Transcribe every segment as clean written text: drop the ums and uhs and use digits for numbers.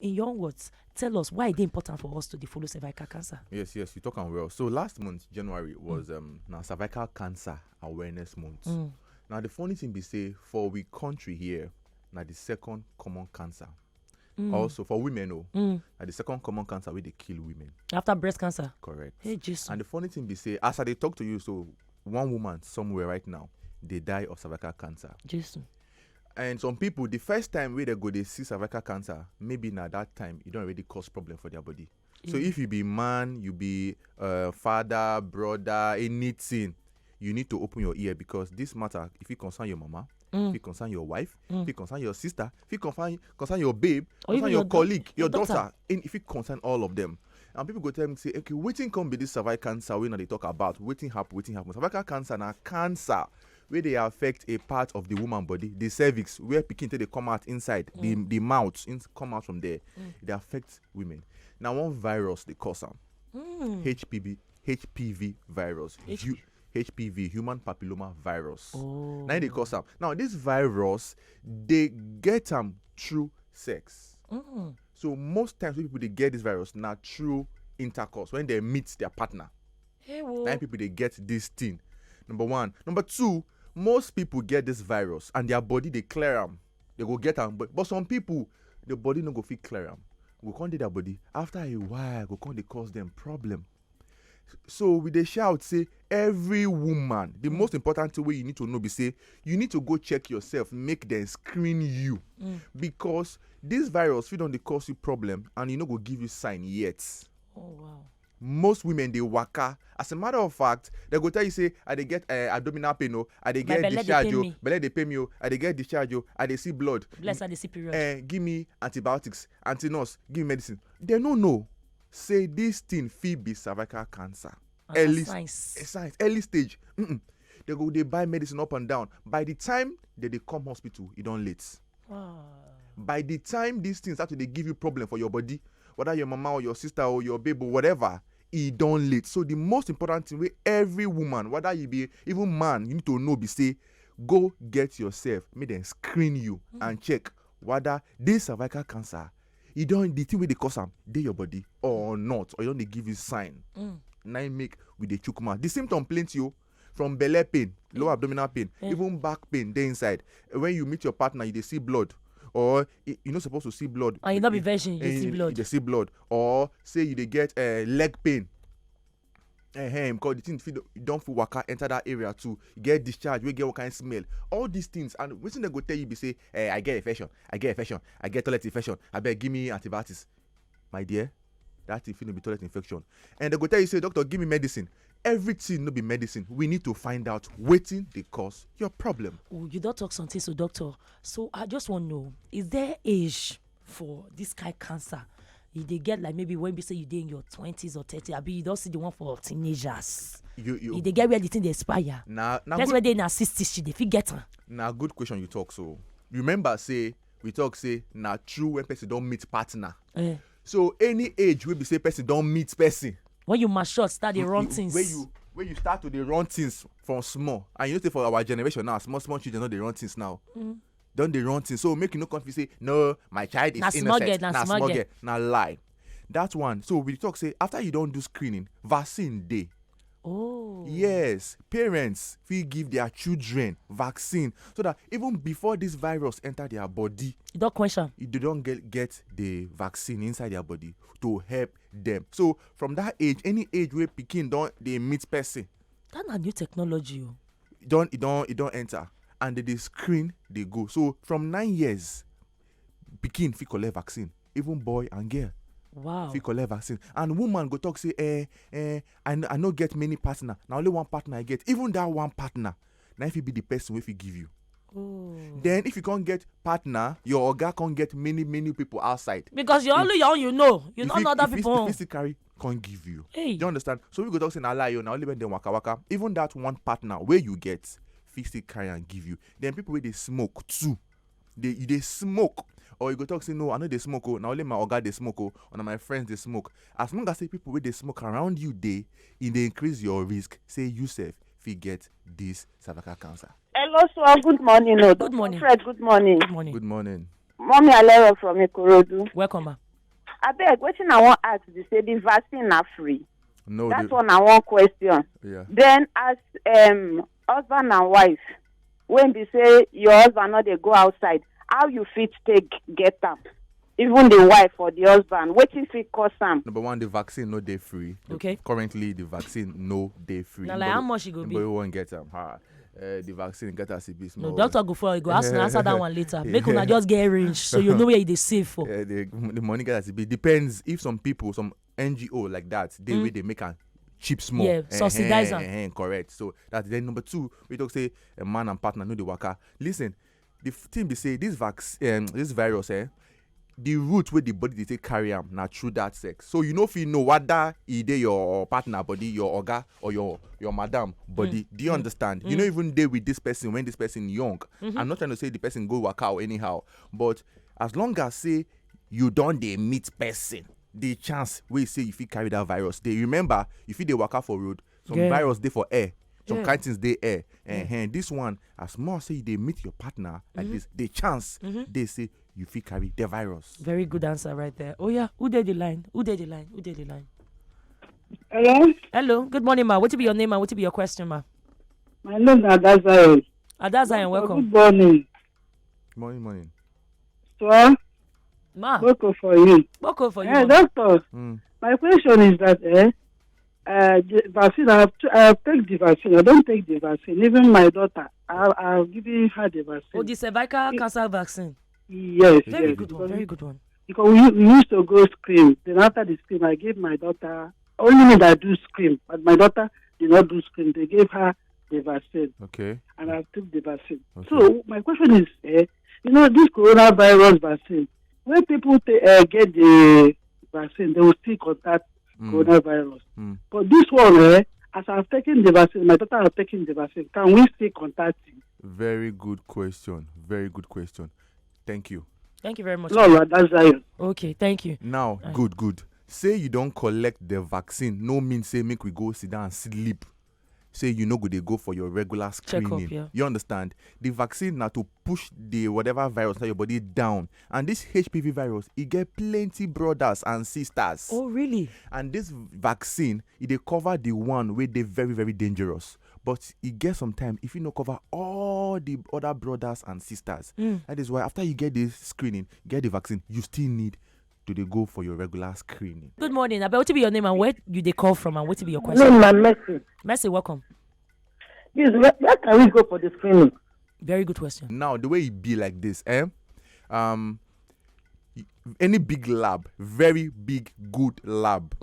in your own words, tell us why it's important for us to follow cervical cancer. Yes, you talk on well. So last month, January, was now cervical cancer awareness month. Now the funny thing be say for we country here, now the second common cancer. Also for women, now the second common cancer where they kill women. After breast cancer. Correct. Hey, Jesus. And the funny thing be say, as I talk to you, so one woman somewhere right now, they die of cervical cancer. Jesus. And some people, the first time where they see cervical cancer, maybe now that time, it don't already cause problem for their body. So if you be man, you be father, brother, anything, you need to open your ear, because this matter, if it concern your mama, if it concern your wife, if it concern your sister, if it concern your babe, or concern your colleague, your daughter, and if it concern all of them. And people go tell me, say, okay, waiting come be this cervical cancer when they talk about waiting happen. Cervical cancer na cancer where they affect a part of the woman body, the cervix, where pikin they come out inside, the mouth come out from there. They affect women. Now one virus they cause them. HPV virus. HPV, human papilloma virus. Now they cause them. Now this virus, they get them through sex. So most times when people they get this virus now through intercourse, when they meet their partner. Now people they get this thing. Number one. Number two, most people get this virus and their body they clear them. They go get them. But some people, the body no go fit clear them. Go come to their body. After a while, go come they cause them problem. So with the shout say every woman, the most important way you need to know be say you need to go check yourself, make them screen you, because this virus fit don dey cause you problem and you no go give you sign yet. Oh wow. Most women they waka. As a matter of fact, they go tell you say I dey get abdominal pain, I dey get discharge, belle dey pain me, I dey get discharge, I dey see blood. Bless I dey see period. Give me antibiotics, anti-nurse, give me medicine. They no know. Say this thing fit be cervical cancer. Early stage. They go they buy medicine up and down. By the time they come hospital, it don't late. By the time these things start to they give you problem for your body, whether your mama or your sister or your baby or whatever, it don't late. So the most important thing with every woman, whether you be even man, you need to know be say, go get yourself, make them screen you and check whether this cervical cancer, you don't the thing where they cause them, they your body or not, or you don't they give you sign. Now you make with the chook mouth. The symptom plenty you from belly pain, lower abdominal pain, even back pain, they inside. When you meet your partner, you they see blood. Or you're not supposed to see blood. And you not be virgin, you see blood. You see blood. Or say you they get leg pain. Because the thing you don't feel waka enter that area too. You get discharge, you get what kind of smell. All these things, and when they go tell you, be say, I get infection, I get toilet infection. I beg give me antibiotics, my dear. That if you be toilet infection, and they go tell you, say, doctor, give me medicine. Everything no be medicine. We need to find out waiting the cause your problem. Oh, you don't talk something, so doctor. So I just want to know, is there age for this kind of cancer? If they get like maybe when we say you're in your 20s or 30s, I mean you don't see the one for teenagers. If they get where the thing they expire. That's where they in their 60s, they fit get. Now good question you talk. So remember say we talk say now true when person don't meet partner. So any age where we say person don't meet person. When you mature, start the run things. When you start to the run things from small, and you know say for our generation now, small children know they run things now. Don't they run things? So make you no confuse say no, my child is innocent. Small girl. Now lie. That one. So we talk say after you don't do screening, vaccine day. Oh. Yes, parents will give their children vaccine so that even before this virus enter their body, you don't question. They don't get the vaccine inside their body to help them. So from that age, any age where pikin don't they meet person, that's a new technology. It don't enter, and they screen they go. So from 9 years, pikin fit collect vaccine, even boy and girl. Wow. Fit collect vaccine, and woman go talk say I no get many partner. Now only one partner I get. Even that one partner, now if it be the person wey fit give you. Oh. Then if you can't get partner, your oga can't get many people outside. Because you're only your own, you know other people. If it carry can't give you. Hey. Do you understand? So we go talk say na lie, now only when they waka. Even that one partner where you get, fit carry and give you. Then people where they smoke too, they smoke. Or you go talk say no, I know they smoke. Now only my oga they smoke. Or now my friends they smoke. As long as say people where they smoke around you, they increase your risk. Say yourself, if you get this cervical cancer. Hello, sir. Good morning. Good morning. Fred, good morning. Good morning. Good morning. Mommy Alero from Ikorodu. Welcome, ma. I beg, what I want to ask is say the vaccine are free. No, That's one I want question. Yeah. Then as husband and wife, when they say your husband not they go outside, how you fit take get them? Even the wife or the husband, wetin fit cause am? Number one, the vaccine no day free. Okay. Currently, the vaccine no day free. Now, like how much it go be? But we won't get them. The vaccine get us a bit small. No, doctor go for it. Go answer that one later. Make una just get range so you know where they save for. The money get us a bit. Depends if some people, some NGO like that, they make a cheap small. Yeah, subsidize them. Correct. So that's then number two. We talk say a man and partner know the worker. Listen, the thing they say this this virus the route where the body they take carry am na through that sex. So you know if you know whether either your partner body, your oga or your madam body. Do you understand? You know even they with this person when this person young. I'm not trying to say the person go work out anyhow, but as long as say you don't they meet person, the chance we say if you carry that virus. They remember if you they work out for road, some virus they for air. Some kind things they air. And this one, as more say they meet your partner like this, the chance they say you feel carry the virus. Very good answer right there. Oh yeah, who did the line? Hello? Hello, good morning, ma. What will be your name, ma? What will be your question, ma? My name is Adazayo. Adazayo, welcome. Good morning. Morning. So, Ma. Boko for you. Boko for you. Hey, doctor, my question is that the vaccine, I have taken the vaccine. I don't take the vaccine. Even my daughter, I've given her the vaccine. Oh, the cervical cancer vaccine. Yes. Very good one. Because we used to go scream. Then after the scream, I gave my daughter, only me that do scream, but my daughter did not do scream. They gave her the vaccine. Okay. And I took the vaccine. Okay. So my question is, this coronavirus vaccine, when people get the vaccine, they will still contact coronavirus. But this one, as I've taken the vaccine, my daughter has taken the vaccine, can we still contact you? Very good question. Thank you. Thank you very much. No, that's Zion. Okay, thank you. Now, good. Say you don't collect the vaccine, no mean say make we go sit down and sleep. Say you know they go for your regular screening. Check-up, yeah. You understand? The vaccine now to push the whatever virus inside your body down. And this HPV virus, it get plenty brothers and sisters. Oh, really? And this vaccine, it cover the one where they very, very dangerous. But it gets some time if you no cover all the other brothers and sisters. That is why after you get this screening, get the vaccine, you still need to go for your regular screening. Good morning. Abel, what will be your name and where you they call from and what will be your question? No, Mercy. Mercy, welcome. Yes, where can we go for the screening? Very good question. Now, the way it be like this, any big lab, very big, good lab,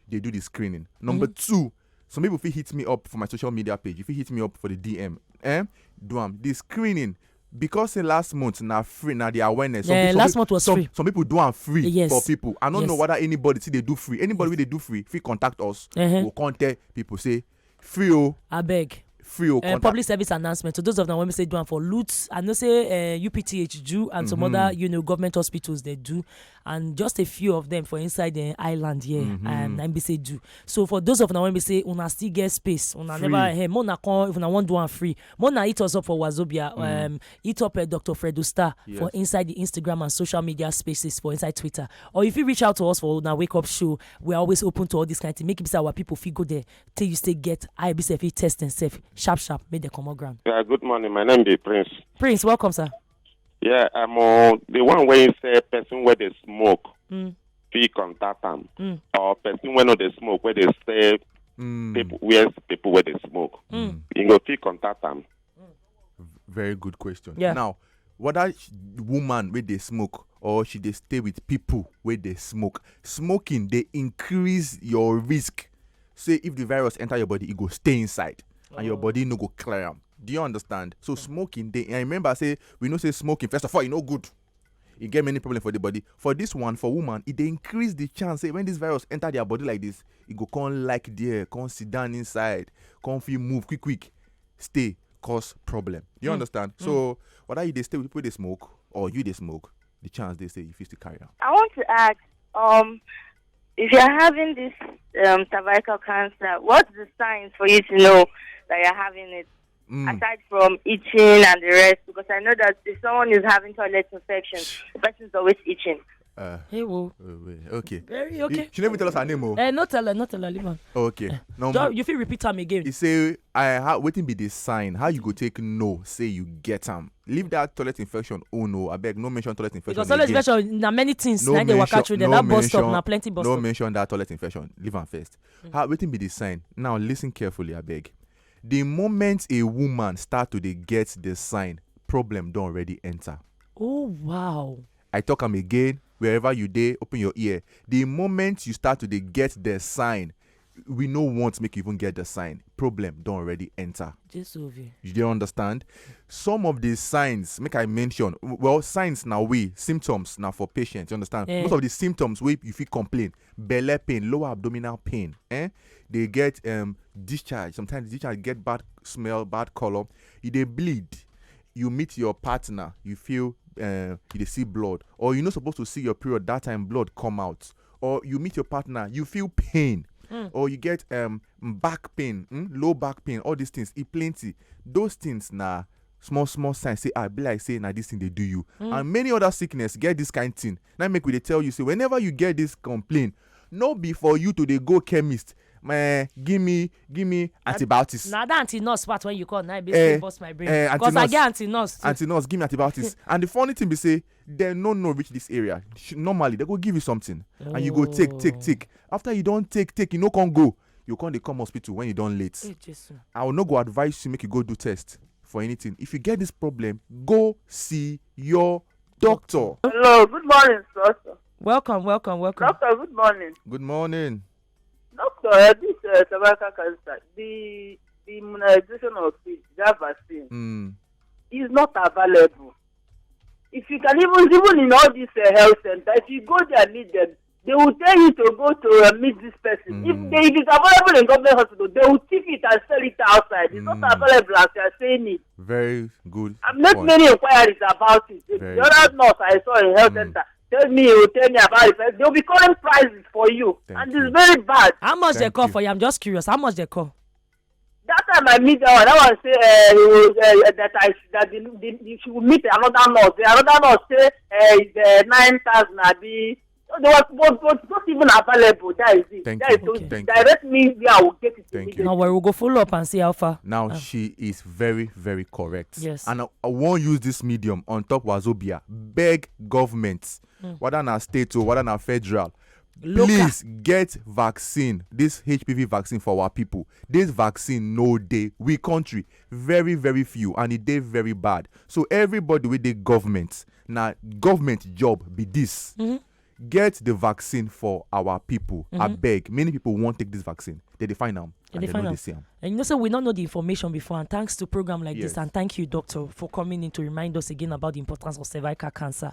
they do the screening. Number two, some people feel hit me up for my social media page. If you hit me up for the DM, the screening, because last month now free now the awareness. Last month was free. Some people do them free for people. I don't Yes. know whether anybody see they do free. Anybody they do free, contact us. We'll contact people say free I beg. free Public service announcement. So those of them when we say do for Lutz, I know say UPTH do and some other government hospitals they do, and just a few of them for inside the island here and NBC do. So for those of them when we say una still get space, una free. never hey mona come if una want do one free. Mona hit us up for Wazobia, hit up Dr. Fredo Star for inside the Instagram and social media spaces for inside Twitter. Or if you reach out to us for our wake up show, we're always open to all this kind of thing. Make it be our people feel go there till you stay get IBCF test and safe. Sharp, make the common ground. Yeah, good morning. My name is Prince. Prince, welcome, sir. Yeah, I'm the one where you say person where they smoke, feel contact them, or person where no they smoke where they say people where they smoke. You go feel contact them. Very good question. Yeah. Now, whether woman where they smoke or she they stay with people where they smoke, smoking they increase your risk. Say if the virus enter your body, it go stay inside. And your body no go clear am. Do you understand? So smoking, I remember say we know say smoking first of all, no good. It get many problems for the body. For this one, for woman, it they increase the chance. Say when this virus enter their body like this, it go come like there, come sit down inside, come feel move quick, stay, cause problem. You understand? So whether you they stay with people they smoke or you they smoke, the chance they say if you still carry out. I want to ask, if you're having this cervical cancer, what's the signs for you to know that you're having it? Aside from itching and the rest, because I know that if someone is having toilet infection, the person is always itching. Hey, whoa. Okay. Very okay. She never tell us her name. Not tell her, leave her. Okay. You feel repeat them again. You say, waiting be the sign. How you go take no, say you get them. Leave that toilet infection. Oh no, I beg, no mention toilet infection. Because toilet infection, na many things. No they walk out through there. That bus mention, stop, na plenty bus no stop. mention that toilet infection. Leave them first. How waiting be the sign. Now listen carefully, I beg. The moment a woman start to get the sign, problem don't already enter. Oh wow. I talk am again. Wherever you dey, open your ear. The moment you start to get the sign, we no want to make you even get the sign. Problem don't already enter. You don't understand? Some of the signs, make I mention, well, signs now symptoms now for patients, you understand? Most of the symptoms if you complain, belly pain, lower abdominal pain, they get discharge. Sometimes discharge get bad smell, bad color. If they bleed, you meet your partner, you feel you see blood, or you're not supposed to see your period that time blood come out, or you meet your partner, you feel pain, or you get back pain, low back pain, all these things, plenty. Those things na small signs say be like say na this thing they do you, and many other sickness get this kind thing. Now make we they tell you say whenever you get this complaint, no be for you to they go chemist. Give me antibiotics. Now that anti-nurse part when you call now basically bust my brain. Because I get anti-nurse too. Anti-nurse, give me antibiotics. And the funny thing be say they no reach this area. Normally they go give you something and you go take. After you don't take, you no can go. You can't come hospital when you don't late. I will not go advise you make you go do test for anything. If you get this problem, go see your doctor. Hello, good morning, sir. Welcome. Doctor, good morning. Good morning. Doctor, this cervical cancer, the immunization of it, that vaccine, is not available. If you can even in all these health centers, if you go there and meet them, they will tell you to go to meet this person. If it's available in government hospital, they will take it and sell it outside. It's not available as they are saying it. Very good. I've made many inquiries about it. The other nurse I saw in health center, tell me about it. They'll be calling prices for you. It's very bad. How much they call for you? I'm just curious. How much they call? That time I meet that one say that she will meet another nurse. The another nurse say it's 9,000. They was not even available. That is it. Thank you. Direct me where I will get it. Thank you. Now we'll go follow up and see how far. Now she is very, very correct. Yes. And I won't use this medium on top Wazobia. Beg governments, whether na state or whether na federal, please get vaccine. This HPV vaccine for our people. This vaccine no day. We country very, very few, and it dey very bad. So everybody with the government, now government job be this. Get the vaccine for our people. I beg. Many people won't take this vaccine. They find them. And they see them. And you know, so we don't know the information before. And thanks to program like this, and thank you, doctor, for coming in to remind us again about the importance of cervical cancer.